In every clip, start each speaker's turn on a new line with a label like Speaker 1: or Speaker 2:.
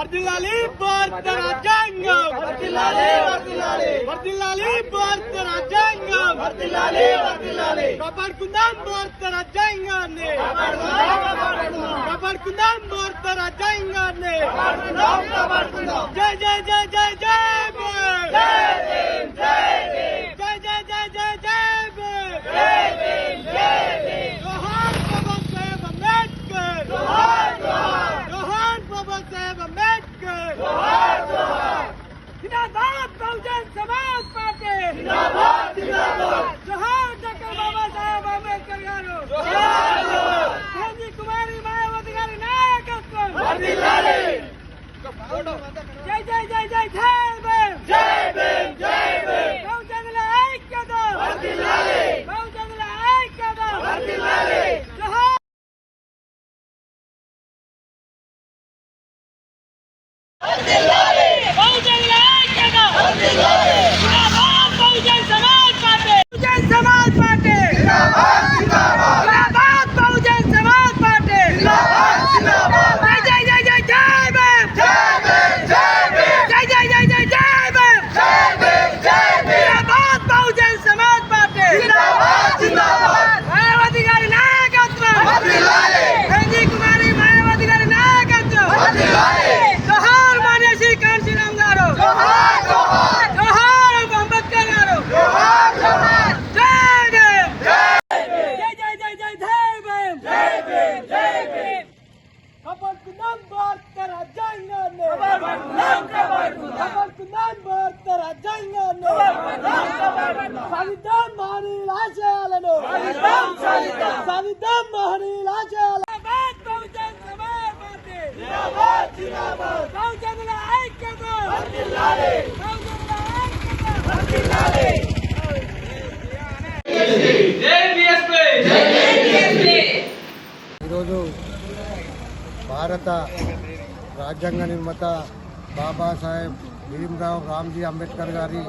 Speaker 1: వర్ధిల్లాలి భారత రాజ్యాంగం, వర్ధిల్లాలి వర్ధిల్లాలి వర్ధిల్లాలి భారత రాజ్యాంగం, వర్ధిల్లాలి వర్ధిల్లాలి కాపాడుకుందాం భారత రాజ్యాంగాన్ని, కాపాడుకుందాం భారత రాజ్యాంగాన్ని, కాపాడుకుందాం. జై జై జై జై జై భీమ్, జై భీమ్ జై భీమ్, జై జై జై జై జై భీమ్, జై భీమ్ జై భీమ్. జోహార్ బాబా సాహెబ్ అంబేద్కర్, జోహార్ జోహార్, జోహార్ బాబా సాహెబ్ అంబేద్కర్, జోహార్ జోహార్. जिंदाबाद बहुजन समाज पार्टी, जिंदाबाद जिंदाबाद. जोहार डॉक्टर बाबा साहेब अंबेडकर गारू, जोहार जोहार. गांधी कुमारी मायावती गारी नायकत्వం, వర్ధిల్లాలి. जय जय जय जय जय भीम, जय भीम जय भीम. बहुजనుల ఐక్యత, వర్ధిల్లాలి. बहुजనుల ఐక్యత, వర్ధిల్లాలి. जोहार వర్ధిల్లాలి. बहुजనుల ఐక్యత, వర్ధిల్లాలి. जिंदाबाद बहुजन समाज पार्टी, बहुजन समाज पार्टी, जिंदाबाद जिंदाबाद. जिंदाबाद बहुजन समाज पार्टी, जिंदाबाद जिंदाबाद. जय जय जय जय जय भीम, जय भीम जय भीम, जय जय जय जय जय भीम, जय भीम जय भीम. जिंदाबाद बहुजन समाज पार्टी, जिंदाबाद जिंदाबाद. मायावती गारी नायकत्వం, వర్ధిల్లాలి. गांधी कुमारी मायावती गारी नायकत्వం, వర్ధిల్లాలి. जोहार मान्यश्री कांशीराम गारू, जोहार जोहार. जोहार अंबेडकर गारू, जोहार जोहार. जय भीम, जय जय जय जय जय भीम, जय भीम जय भीम. కాపాడుకుందాం భారత రాజ్యాంగాన్ని, కాపాడుకుందాం భారత రాజ్యాంగాన్ని, సాధిద్దాం మహనీయుల ఆశయాలను, సాధిద్దాం మహనీయుల ఆశయాలను. బహుజన్ సమాజ్ పార్టీ, జిందాబాద్ జిందాబాద్. బహుజనుల ఐక్యత, వర్ధిల్లాలి. బహుజనుల ఐక్యత, వర్ధిల్లాలి. జై బీఎస్పీ, జై బీఎస్పీ.
Speaker 2: ఈరోజు భారత రాజ్యాంగ నిర్మాత బాబాసాహెబ్ భీమ్రావ్ రామ్జీ అంబేద్కర్ గారి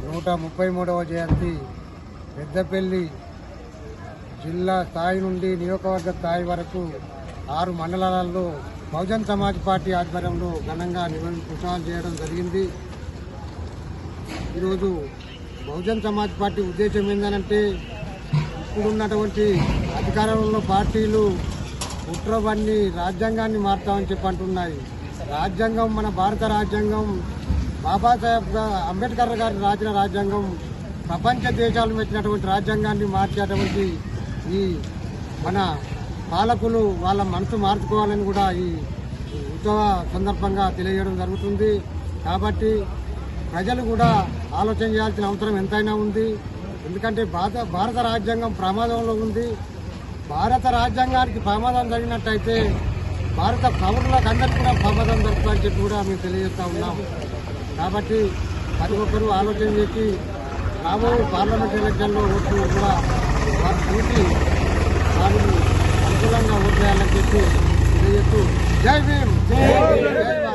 Speaker 2: 133వ జయంతి పెద్దపల్లి జిల్లా స్థాయి నుండి నియోజకవర్గ స్థాయి వరకు 6 మండలాలలో బహుజన్ సమాజ్ పార్టీ ఆధ్వర్యంలో ఘనంగా ఉత్సవాలు చేయడం జరిగింది. ఈరోజు బహుజన్ సమాజ్ పార్టీ ఉద్దేశం ఏంటంటే ఇప్పుడున్నటువంటి అధికారంలో పార్టీలు కుట్రవన్నీ రాజ్యాంగాన్ని మార్తామని చెప్పి అంటున్నాయి. రాజ్యాంగం మన భారత రాజ్యాంగం బాబాసాహెబ్ అంబేద్కర్ గారు రాసిన రాజ్యాంగం ప్రపంచ దేశాలు మెచ్చినటువంటి రాజ్యాంగాన్ని మార్చేటువంటి ఈ మన పాలకులు వాళ్ళ మనసు మార్చుకోవాలని కూడా ఈ ఉత్సవ సందర్భంగా తెలియజేయడం జరుగుతుంది. కాబట్టి ప్రజలు కూడా ఆలోచన చేయాల్సిన అవసరం ఎంతైనా ఉంది. ఎందుకంటే భారత రాజ్యాంగం ప్రమాదంలో ఉంది. భారత రాజ్యాంగానికి ప్రమాదం జరిగినట్టయితే భారత పౌరులకు అందరికీ కూడా ప్రమాదం జరుగుతుందని చెప్పి కూడా మేము తెలియజేస్తూ ఉన్నాం. కాబట్టి ప్రతి ఒక్కరూ ఆలోచన చేసి రాబోయే పార్లమెంట్ ఎలక్షన్లో ఓట్లు కూడా వారు చూసి వారిని అనుకూలంగా ఓటు వేయాలని చెప్పి తెలియజేస్తూ జై భీమ్, జై భీమ్.